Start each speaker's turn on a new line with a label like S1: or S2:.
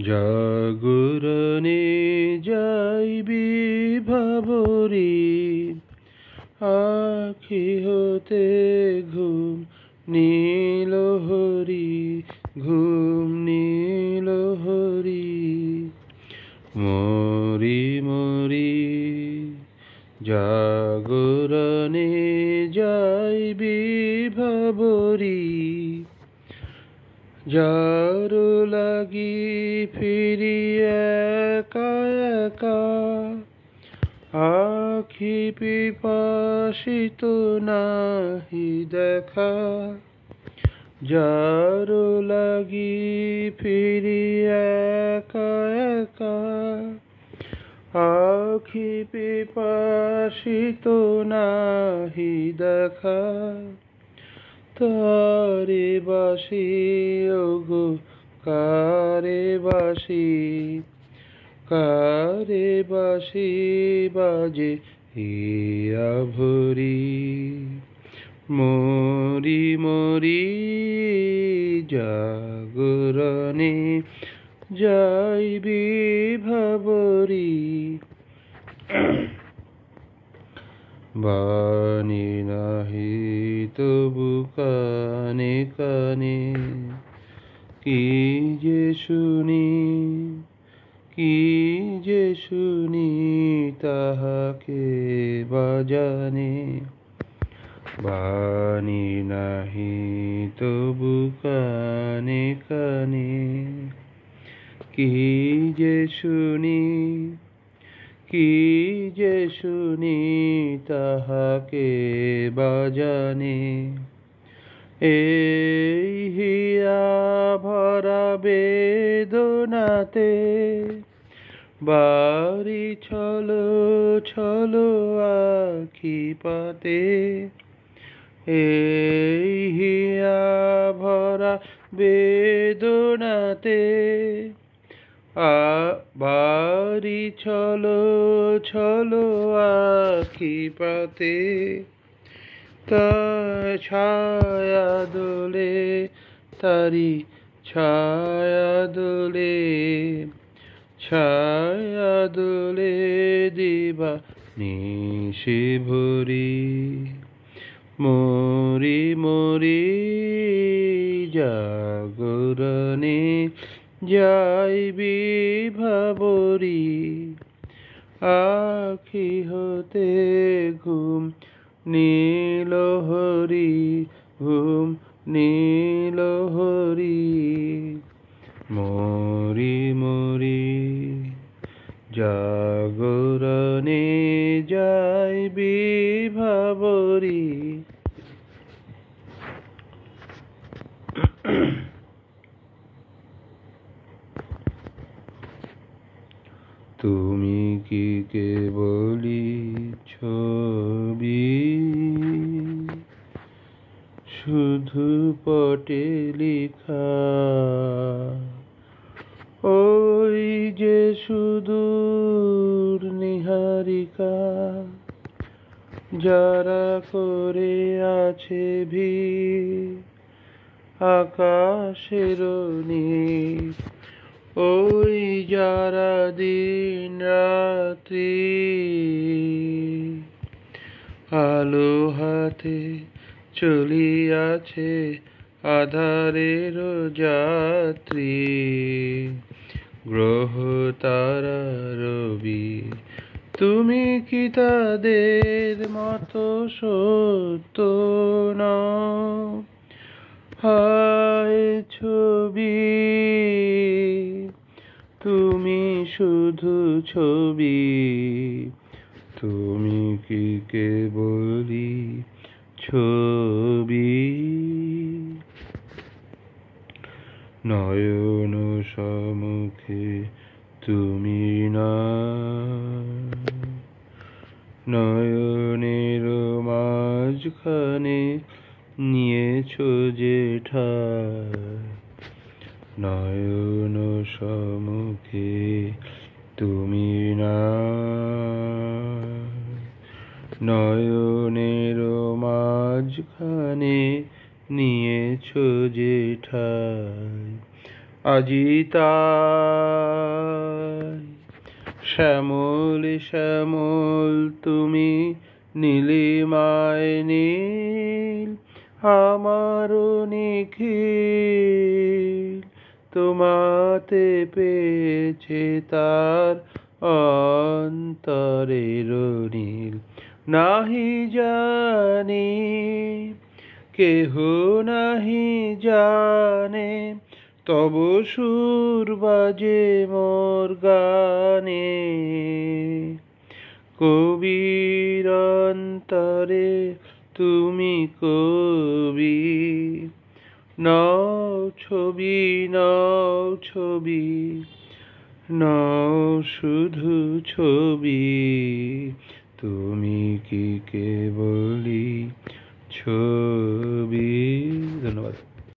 S1: জাগরণে যাইবি ভাবরি, আখি হতে ঘুম নীল হরি, ঘুম নীল হরি। মরি মরি জাগরণে যাইবি ভাবরি, যার লাগি ফিরি একা একা, আখি পিপাসিত নাহি দেখা। যার লাগি ফিরি একা একা, আখি পিপাসিত নাহি দেখা। তারে বাসি ওগো কারে বাসি, কারে বাসি বাজে হিয়া ভরি। মরি মরি জাগরণে যাইবি ভাবরি, বাণী নাহি তবু কানে কানে, কি যে শুনি, কি যে শুনি তাহাকে বাজানে। বাণী নাহি তবু কানে কানে, কি যে শুনি, কি যে শুনি তাহাকে বাজানে। এই হিয়া ভরা বেদনাতে, বাড়ি ছলো ছলো আখি পাতে। এই হিয়া ভরা বেদনাতে, বাড়ি ছলো ছলো আখি পাতে। তার ছায়া দোলে, তারি ছায়া দোলে, ছায়া দোলে দিবা নিশি ভরি। মরি মরি জাগরণে যাইবি ভাবরি, আখি হতে ঘুম নীল হরি, ঘুম নীল হরি। মরি মরি জাগরণে যাইবি ভাবরি। তুমি কি কেবলি ছবি, শুধু পটে লিখা, ওই যে সুদূর নিহারিকা, যারা করে আছে ভিড় আকাশের নীল। ওই যারা দিন রাত্রি আলো হাতে চলিয়াছে আধারের যাত্রী। গ্রহ তারা রবি, তুমি কি তাদের মতো সত্য নও? হায় ছবি, তুমি শুধু ছবি, তুমি কি কেবলি ছবি। নয়ন সম্মুখে তুমি না, নয়নের মাঝখানে নিয়েছো যে ঠাই। নয়ন সম্মুখে তুমি না, নয়নের মাঝখানে নিয়েছো যে ঠাই। আজি তাই শ্যামল শ্যামল তুমি নীলিমায় নীল আমারও নিখিল তোমাতে পেয়েছে তার অন্তরের নীল নাহি জানি কেহ নাহি জানে তব সুর বাজে মোর গানে কবির অন্তরে তুমি কবি নাও ছবি নাও ছবি নাও শুধু ছবি তুমি কি কেবলি ছবি। ধন্যবাদ।